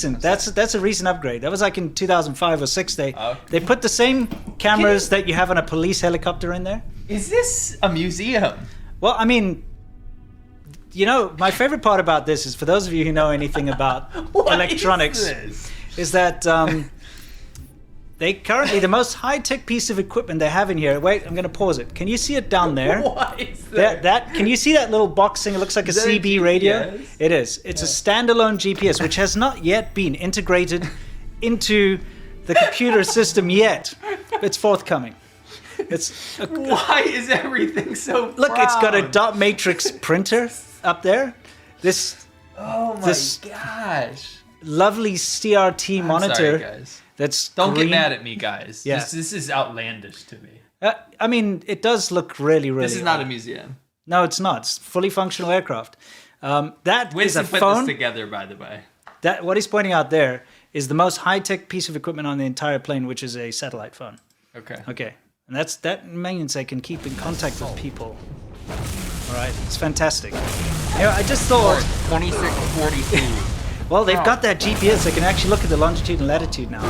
That's a recent upgrade. That was like in 2005 or 6. They put the same cameras that you have on a police helicopter in there. Is this a museum? Well, I mean, you know, my favorite part about this is, for those of you who know anything about electronics, is that they currently, the most high-tech piece of equipment they have in here. Wait, I'm going to pause it. Can you see it down there? What is that? Can you see that little box thing? It looks like a CB radio. GPS? It is. It's a standalone GPS, which has not yet been integrated into the computer system yet. It's forthcoming. Why is everything so Look, proud? it's got a dot matrix printer up there. Oh my gosh. Lovely CRT monitor. Sorry, guys. That's Don't green. get mad at me, guys. Yeah. This is outlandish to me. I mean, it does look really, really. This is not a museum. No, it's not. It's fully functional aircraft. That Winston is a put phone. this together, by the way. That what he's pointing out there is the most high-tech piece of equipment on the entire plane, which is a satellite phone. Okay. Okay, and that means they can keep in contact with people. All right, it's fantastic. You know, I just thought. 2642. Well, they've got that GPS. They can actually look at the longitude and latitude now,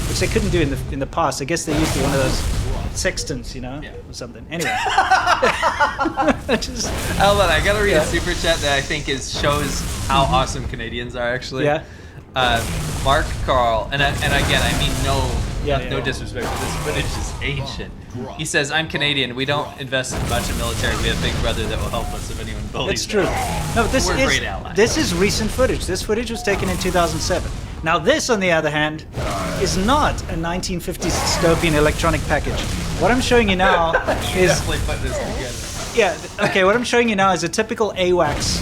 which they couldn't do in the past. I guess they used one of those sextants, you know, or something. Anyway. Ellen, I gotta read a super chat that I think shows how awesome Canadians are, actually. Yeah. Mark Carl, and again, I mean no Yeah. disrespect, but this footage is ancient. He says, "I'm Canadian. We don't invest much in military. We have Big Brother that will help us if anyone bullies." It's true. No, We're great allies. this is recent footage. This footage was taken in 2007. Now this, on the other hand, is not a 1950s dystopian electronic package. What I'm showing you now You is definitely put this together. okay. What I'm showing you now is a typical AWACS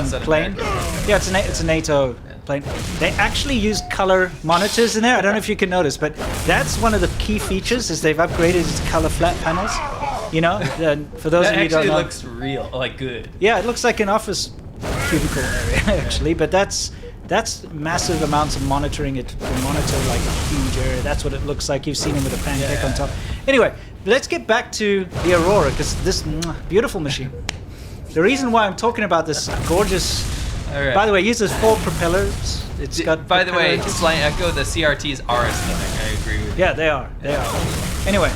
Is that plane. American? Yeah, it's a NATO plane. They actually use color monitors in there. I don't know if you can notice, but that's one of the key features is they've upgraded its color flat panels. You know, for those That of you who don't actually know. looks real, like good. Yeah, it looks like an office cubicle area actually, but that's massive amounts of monitoring. It can monitor like a huge area. That's what it looks like. You've seen it with a pancake on top. Anyway, let's get back to the Aurora, because this beautiful machine. The reason why I'm talking about this gorgeous. All right. By the way, it uses 4 propellers. It's got. By the way, propellers. slight echo, the CRTs are aesthetic. I agree with you. Yeah, they are. They are. Anyway,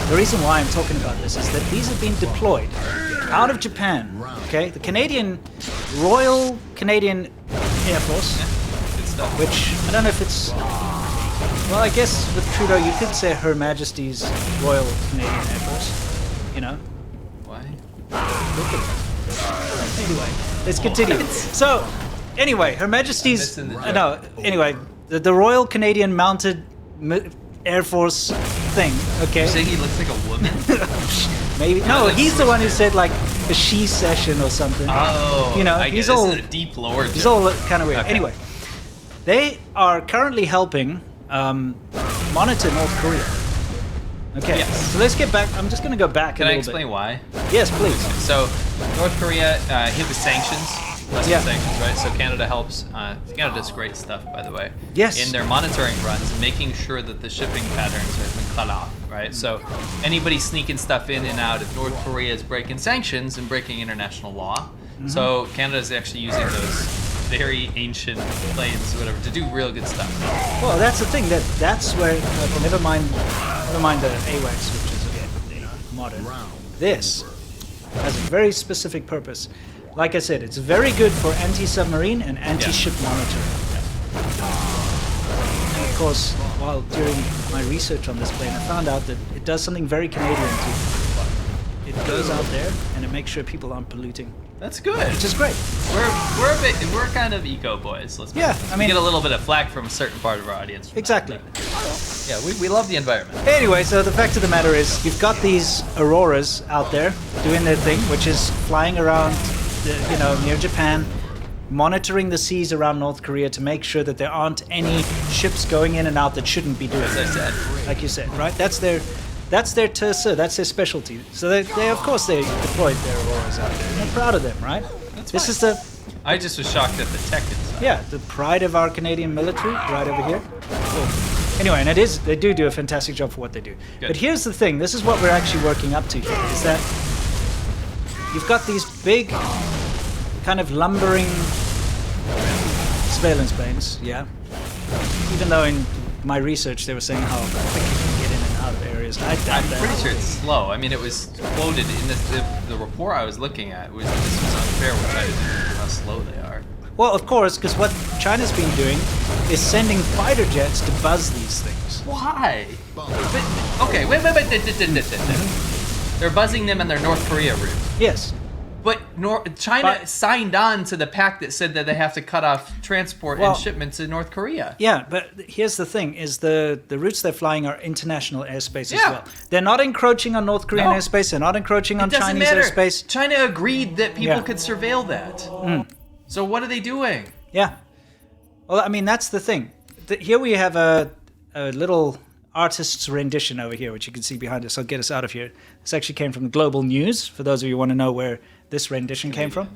the reason why I'm talking about this is that these have been deployed out of Japan. Okay, the Royal Canadian Air Force, Good stuff. which I don't know if it's. Well, I guess with Trudeau, you could say Her Majesty's Royal Canadian Air Force. You know. Why? Anyway, let's continue. So, anyway, Her Majesty's. I'm missing the No, anyway, the Royal Canadian Mounted Air Force thing. Okay. You say he looks like a woman? Maybe no. He's the one who said like a she session or something. Oh, you know, I he's get, all this is a deep lore. he's joke. all kind of weird. Okay. Anyway, they are currently helping monitor North Korea. Okay, Yes. so let's get back. I'm just going to go back Can a I little explain why? bit. Yes, please. So, North Korea hit with sanctions, less Yeah. sanctions, right? So Canada helps. Canada does great stuff, by the way. Yes. In their monitoring runs, and making sure that the shipping patterns have been cut off, right? So anybody sneaking stuff in and out, if North Korea is breaking sanctions and breaking international law, so Canada is actually using those very ancient planes, whatever, to do real good stuff. Well, that's the thing. That's where. Never mind the AWACS, which is modern. This has a very specific purpose. Like I said, it's very good for anti-submarine and anti-ship monitoring. And of course, while during my research on this plane, I found out that it does something very Canadian too. It goes out there and it makes sure people aren't polluting, That's good. which is great. We're kind of eco boys. Let's be Yeah, honest. I mean- we get a little bit of flack from a certain part of our audience. for that, Exactly. but, yeah, we love the environment. Anyway, so the fact of the matter is, you've got these Auroras out there doing their thing, which is flying around, near Japan, monitoring the seas around North Korea to make sure that there aren't any ships going in and out that shouldn't be doing As I it. said. Like you said, right? That's their terse, that's their specialty. So they of course they deployed their Auroras out there. And they're proud of them, right? This is the I just was shocked at the tech inside. the pride of our Canadian military, right over here. Cool. Anyway, and they do a fantastic job for what they do. Good. But here's the thing, this is what we're actually working up to here, is that you've got these big, kind of lumbering Surveillance planes, yeah. Even though in my research they were saying how quick you can get in and out of areas. I doubt I'm that. pretty sure it's slow. I mean, it was quoted in the report I was looking at was this was unfair what China did to how slow they are. Well, of course, because what China's been doing is sending fighter jets to buzz these things. Why? Okay, wait. They're buzzing them on their North Korea route. Yes. But China But- signed on to the pact that said that they have to cut off transport Well- and shipments to North Korea. Yeah, but here's the thing: is the routes they're flying are international airspace as Yeah. well. They're not encroaching on North Korean No. airspace. They're not encroaching on It doesn't Chinese matter. airspace. China agreed that people Yeah. could surveil that. So what are they doing? Yeah. Well, I mean, that's the thing. Here we have a little artist's rendition over here, which you can see behind us. I'll get us out of here. This actually came from Global News, for those of you who want to know where this rendition came from.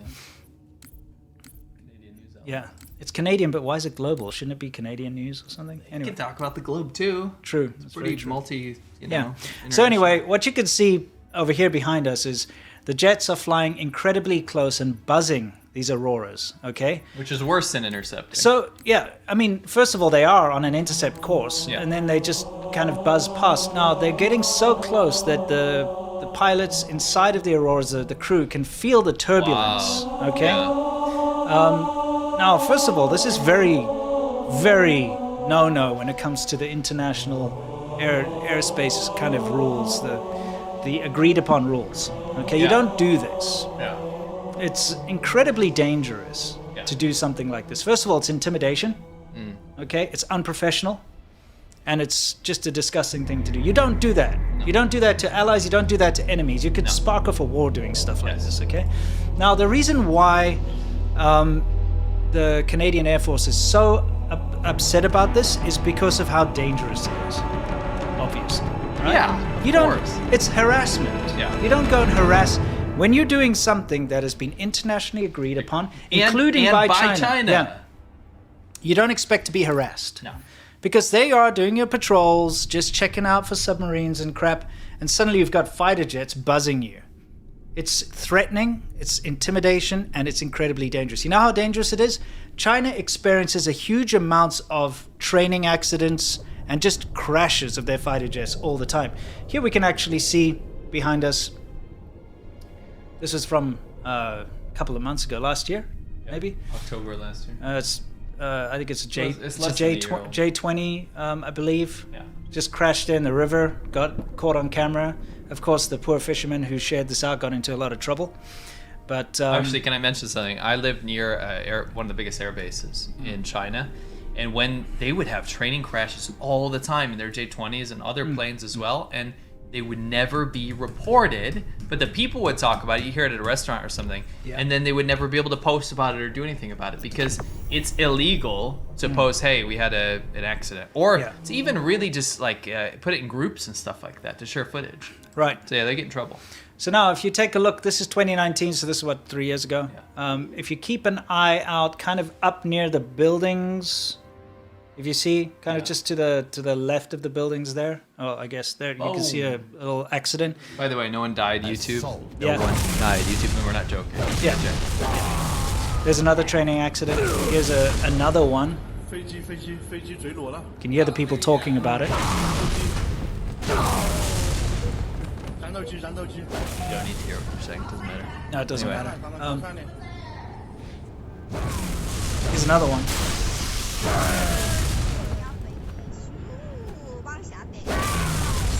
Canadian news outlet. Yeah. It's Canadian, but why is it global? Shouldn't it be Canadian news or something? We Anyway, can talk about the globe too. true. It's Pretty very true. multi, Yeah. So anyway, what you can see over here behind us is the jets are flying incredibly close and buzzing these auroras, okay? which is worse than intercepting. So, yeah, I mean, first of all, they are on an intercept course, Yeah. and then they just kind of buzz past. Now, they're getting so close that the pilots inside of the auroras, the crew, can feel the turbulence, Wow. okay? Yeah. Now, first of all, this is very, very no-no when it comes to the international airspace kind of rules, the agreed-upon rules, okay? You Yeah. don't do this. Yeah. It's incredibly dangerous Yeah. to do something like this. First of all, it's intimidation. Okay, it's unprofessional, and it's just a disgusting thing to do. You don't do that. You don't do that to allies. You don't do that to enemies. You could spark off a war doing stuff like Yes. this. Okay. Now, the reason why the Canadian Air Force is so upset about this is because of how dangerous it is. Obviously. Right? Yeah, You of don't. course. It's harassment. Yeah. You don't go and harass. When you're doing something that has been internationally agreed upon, including and by by China, yeah, you don't expect to be harassed. No. Because they are doing your patrols, just checking out for submarines and crap, and suddenly you've got fighter jets buzzing you. It's threatening, it's intimidation, and it's incredibly dangerous. You know how dangerous it is? China experiences a huge amounts of training accidents and just crashes of their fighter jets all the time. Here we can actually see behind us. This is from a couple of months ago, last year, maybe. October last year. It's I think it's a J. It's It's a less than a year old. J20, I believe. Yeah. Just crashed in the river, got caught on camera. Of course, the poor fisherman who shared this out got into a lot of trouble. But Actually, can I mention something? I live near one of the biggest air bases in China, and when they would have training crashes all the time in their J-20s and other planes as well, and they would never be reported, but the people would talk about it. You hear it at a restaurant or something, Yeah. and then they would never be able to post about it or do anything about it because it's illegal to post, hey, we had an accident. Or Yeah. to even really just like put it in groups and stuff like that to share footage. right. So yeah, they get in trouble. So now, if you take a look, this is 2019, so this is what, 3 years ago. If you keep an eye out, kind of up near the buildings, if you see, kind of just to the left of the buildings there. Oh, I guess there you can see a little accident. By the way, no one died YouTube. No Yeah. one died YouTube, and we're not joking. Yeah. There's another training accident. Here's another one. 飞机坠落了， You can hear the people talking about it. 燃豆机，燃豆机， You don't need to hear what they're saying. Doesn't matter. No, it doesn't Anyway. matter. 看到看见。 Here's another one.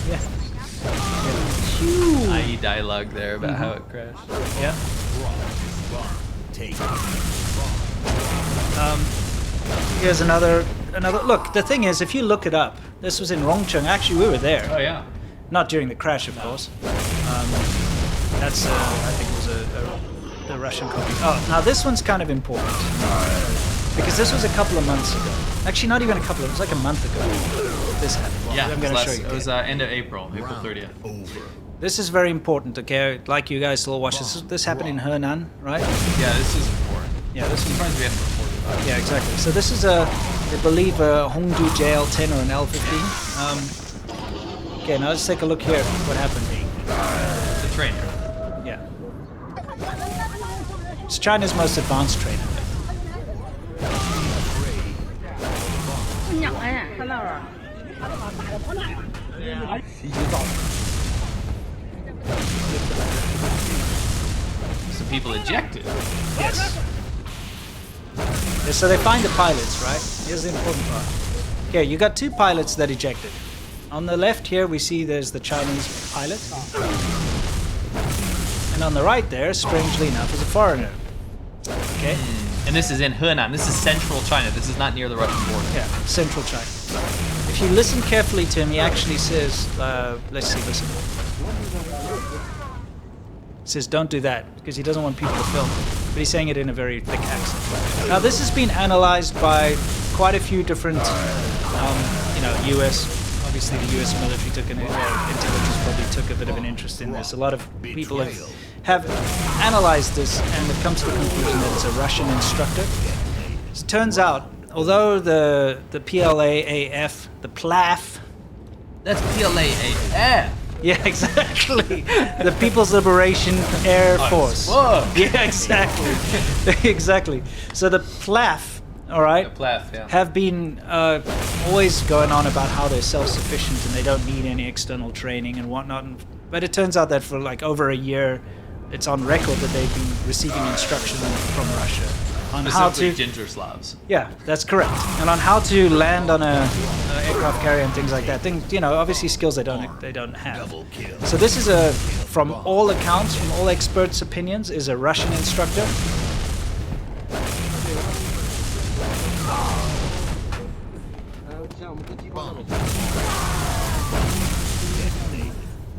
Yeah. IE dialogue there about how it crashed. Yeah. Here's another. Look, the thing is, if you look it up, this was in Rongcheng. Actually, we were there. Oh yeah. Not during the crash, of course. That's, I think, was the Russian copy. Oh, now this one's kind of important. Because this was a couple of months ago. Actually, not even a couple of, it was like a month ago. This happened. Well, Yeah. I'm going to show you. It was end of April, April 30th. This is very important, okay? I'd like you guys to all watch this. This happened in Henan, right? Yeah, this is important. Yeah, this I'm is. surprised we hadn't reported about it. Yeah, exactly. So this is I believe, a Hongdu JL-10 or an L-15. Okay, now let's take a look here. What happened? The trainer. Yeah. It's China's most advanced trainer. 鸟哎，看那儿。 Some people ejected. Yes. Yeah, so they find the pilots, right? Here's the important part. Okay, you got 2 pilots that ejected. On the left here, we see there's the Chinese pilot. And on the right there, strangely enough, is a foreigner. Okay? And this is in Henan. This is central China. This is not near the Russian border. Yeah, central China. If you listen carefully to him, he actually says, let's see, listen. He says, don't do that, because he doesn't want people to film. But he's saying it in a very thick accent. Now, this has been analyzed by quite a few different, US. Obviously, the US military took intelligence probably took a bit of an interest in this. A lot of people have analyzed this, and it comes to the conclusion that it's a Russian instructor. It turns out, although the PLAAF, the PLAF, That's PLAAF. yeah, exactly, the People's Liberation Air Force. Whoa. Yeah, exactly, exactly. So the PLAF, all right, The PLAF, yeah. have been always going on about how they're self-sufficient and they don't need any external training and whatnot. But it turns out that for like over a year, it's on record that they've been receiving instruction from Russia on how Specifically to. Ginger Slavs. Yeah, that's correct. And on how to land on a aircraft carrier and things like that. Things, obviously skills they don't have. So this is from all accounts, from all experts' opinions, is a Russian instructor.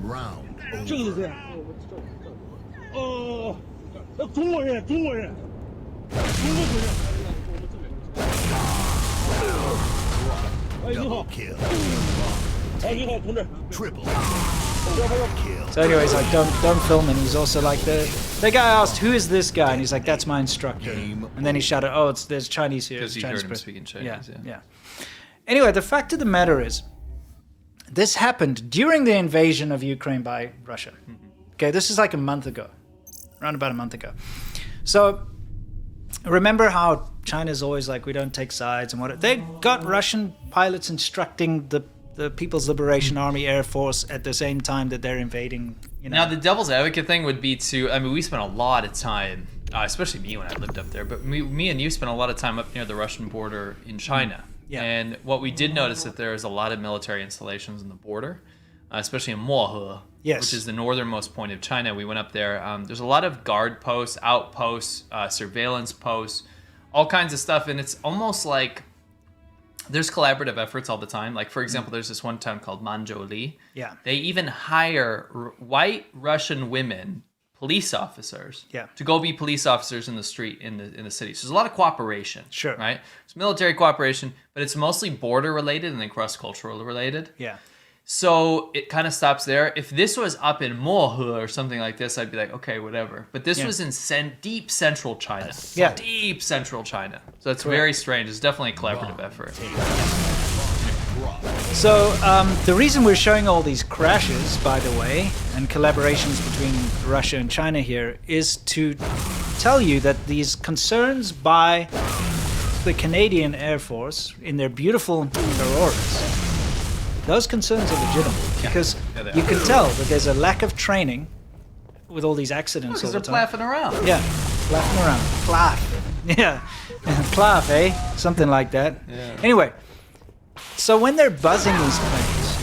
Round. 就是这样。哦，中国人，中国人，中国人。哎，你好， Kill. 哎，你好，同志。 Triple. So anyways, like don't film, and he's also like the guy asked, who is this guy, and he's like, that's my instructor, and then he shouted, oh, there's Chinese here. Because It's he Chinese heard him person. speaking Chinese, Yeah. Anyway, the fact of the matter is, this happened during the invasion of Ukraine by Russia. Okay, this is like a month ago, around about a month ago. So remember how China's always like, we don't take sides and what? They got Russian pilots instructing the People's Liberation Army Air Force at the same time that they're invading. Now, the devil's advocate thing would be we spent a lot of time, especially me when I lived up there, but me and you spent a lot of time up near the Russian border in China. Yeah. And what we did notice that there is a lot of military installations on the border, especially in Mohe, Yes. which is the northernmost point of China. We went up there. There's a lot of guard posts, outposts, surveillance posts, all kinds of stuff. And it's almost like there's collaborative efforts all the time. Like, for example, there's this one town called Manzhouli. Yeah. They even hire white Russian women, police officers, Yeah. to go be police officers in the street in the city. So there's a lot of cooperation. Sure. Right? It's military cooperation, but it's mostly border related and then cross-cultural related. Yeah. So it kind of stops there. If this was up in Mohe or something like this, I'd be like, okay, whatever. But this Yeah. was in deep central China. Yeah. Deep central China. So it's very strange. It's definitely a collaborative effort. So the reason we're showing all these crashes, by the way, and collaborations between Russia and China here is to tell you that these concerns by the Canadian Air Force in their beautiful Auroras, those concerns are legitimate because Yeah, they you are. can tell that there's a lack of training with all these accidents all Because the they're time. plaffing around. Yeah, laughing around. Plaff. Yeah. Plaff, eh? Something like that. Yeah. Anyway, so when they're buzzing these planes,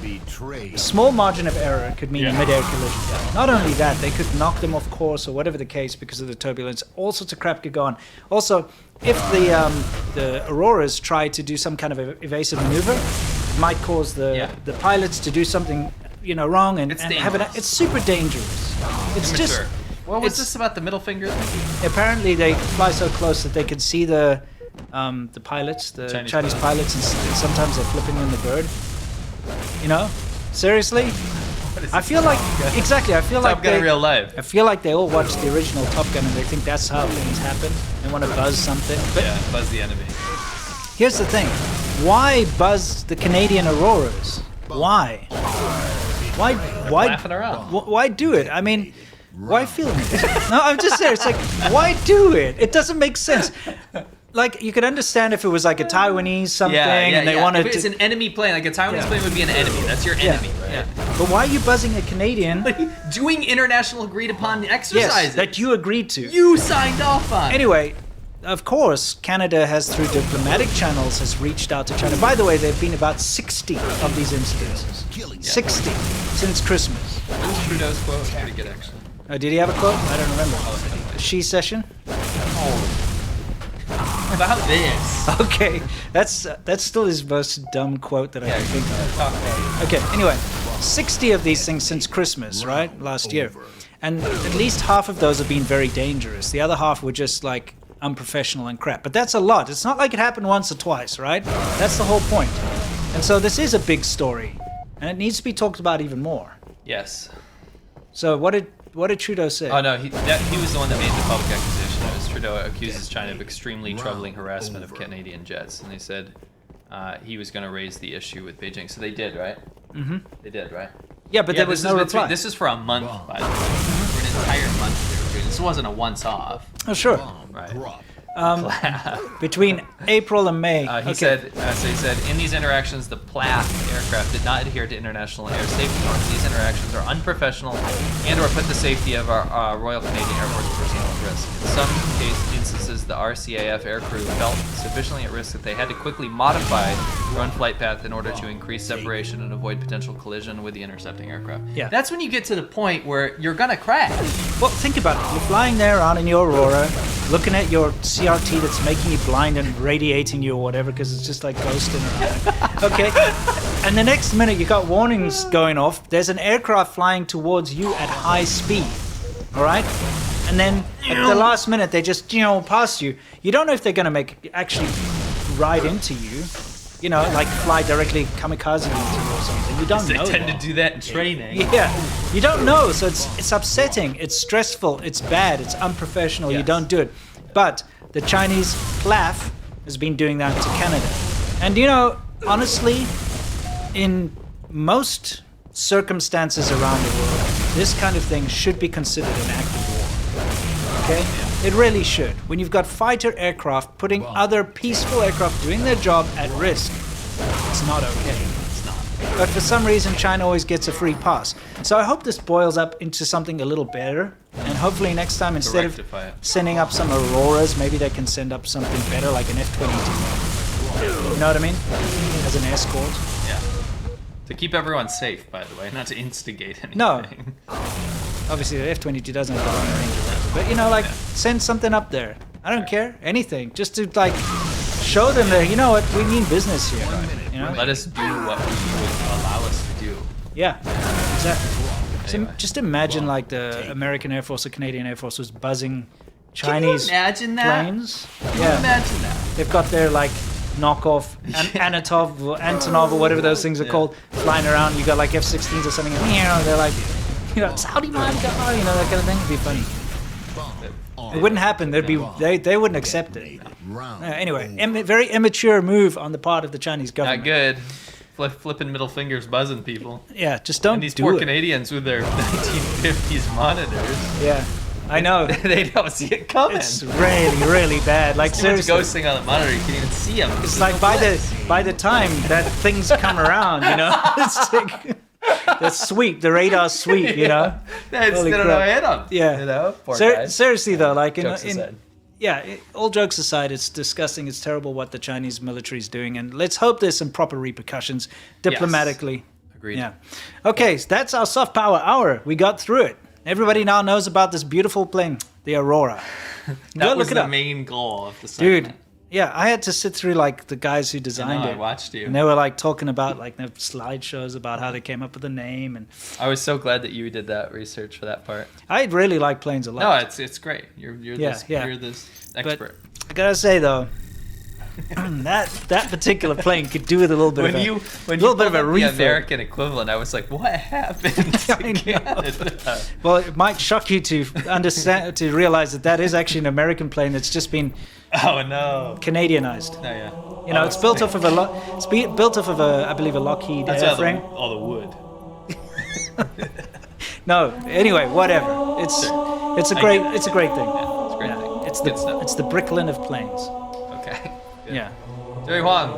Betrayed. small margin of error could mean a mid-air collision. Not only that, they could knock them off course or whatever the case because of the turbulence. All sorts of crap could go on. Also, if the Auroras try to do some kind of evasive maneuver, it might cause the pilots to do something wrong and It's have dangerous. It's super dangerous. It's just Immature. What was it's- this about the middle finger thing? apparently they fly so close that they can see the pilots, the Chinese Chinese pilots, and sometimes they're flipping in the bird. Seriously? I feel like exactly. I feel Top like Gun in they, real life. I feel like they all watched the original Top Gun and they think that's how things happen. They want to buzz something. But Yeah, buzz the enemy. here's the thing: why buzz the Canadian Auroras? Why? Why? Laughing around. Why do it? I mean, why film it? No, I'm just serious. It's like, why do it? It doesn't make sense. like you could understand if it was like a Taiwanese something and they wanted if it's to. an enemy plane, like a Taiwanese Yeah. plane would be an enemy. That's your Yeah, enemy, right? yeah. But why are you buzzing a Canadian? Doing international agreed upon exercises Yes, that you agreed to. you signed off on. Anyway, of course, Canada has, through diplomatic channels, has reached out to China. By the way, there have been about 60 of these incidences. 60 since Christmas. What was Trudeau's quote? Pretty good, actually. Oh, did he have a quote? I don't remember. She session? About this. Okay, that's still his most dumb quote that I can think of. Talk about it. Okay, anyway, 60 of these things since Christmas, right? Last year. And at least half of those have been very dangerous. The other half were just like unprofessional and crap. But that's a lot. It's not like it happened once or twice, right? That's the whole point. And so this is a big story. And it needs to be talked about even more. Yes. So what did Trudeau say? Oh no, he was the one that made the public accusation. It was Trudeau accuses China of extremely troubling harassment of Canadian jets, and they said he was going to raise the issue with Beijing. So they did, right? Mm-hmm. They did, right? Yeah, but there was no reply. This is for a month, by the way. For an entire month they were doing. This wasn't a once-off. Oh, sure. Right. Between April and May. He said, in these interactions, the PLAF aircraft did not adhere to international air safety norms. These interactions are unprofessional and/or put the safety of our Royal Canadian Air Force personnel at risk. In some instances, the RCAF aircrew felt sufficiently at risk that they had to quickly modify their own flight path in order to increase separation and avoid potential collision with the intercepting aircraft. Yeah. That's when you get to the point where you're gonna crash. Well, think about it. You're flying there around in your Aurora, looking at your CRT that's making you blind and radiating you or whatever because it's just like ghosting around. Okay. And the next minute you got warnings going off. There's an aircraft flying towards you at high speed. All right? And then at the last minute they just, pass you. You don't know if they're going to actually ride into you. Like fly directly kamikaze into you or something. You don't They know. tend to do that in training. Yeah, you don't know, so it's upsetting, it's stressful, it's bad, it's unprofessional. You Yes. don't do it. But the Chinese PLAF has been doing that to Canada, and honestly, in most circumstances around the world, this kind of thing should be considered an act of war. Okay, it really should. When you've got fighter aircraft putting other peaceful aircraft doing their job at risk, it's not okay. But for some reason, China always gets a free pass. So I hope this boils up into something a little better. And hopefully next time, instead of rectify it. sending up some Auroras, maybe they can send up something better, like an F-22. You know what I mean? As an escort. Yeah. To keep everyone safe, by the way, not to instigate anything. No. Obviously, the F-22 doesn't have the long range. But, send something up there. I don't care. Anything. Just to, show them that, you know what, we mean business here. Let us do what you would allow us to do. Yeah, exactly. So Anyway. just imagine the American Air Force or Canadian Air Force was buzzing Chinese imagine that? planes. Can you Yeah, imagine that? they've got their knockoff Antonov or Antonov or whatever those things are called flying around. You got F-16s or something, and they're Saudi man, that kind of thing. It'd be funny. It wouldn't happen. They wouldn't accept it. Anyway, very immature move on the part of the Chinese government. Not good. Flipping middle fingers, buzzing people. Yeah, just don't And these do poor it. Canadians with their 1950s monitors, Yeah, I know. they don't see it coming. It's really, really bad. Someone's Seriously. ghosting on the monitor, you can't even see them. It's like by the time that things come around, it's like the sweep, the radar sweep, They Holy don't know crap. hit them. Yeah. Poor guys. Seriously though, Jokes aside. all jokes aside, it's disgusting. It's terrible what the Chinese military is doing, and let's hope there's some proper repercussions diplomatically. Agreed. Yeah. Okay, so that's our soft power hour. We got through it. Everybody now knows about this beautiful plane, the Aurora. That Go was look it the up. main goal of the segment. Dude, yeah, I had to sit through the guys who designed I it. watched you. And they were talking about the slideshows about how they came up with the name, and I was so glad that you did that research for that part. I really like planes a lot. No, it's great. You're this But expert. I gotta say though, that particular plane could do with a little bit of a pulled bit of a up the refit. American equivalent, I was like, what happened I to know. Canada? Well, it might shock you to understand to realize that is actually an American plane that's just been Oh no. Canadianized. Oh yeah. It's built off of built off of I believe a Lockheed That's airframe. all the wood. No, anyway, whatever. It's a great thing. It's a great thing. It's Good stuff. the Bricklin of planes. Okay. Yeah. Jerry Huang,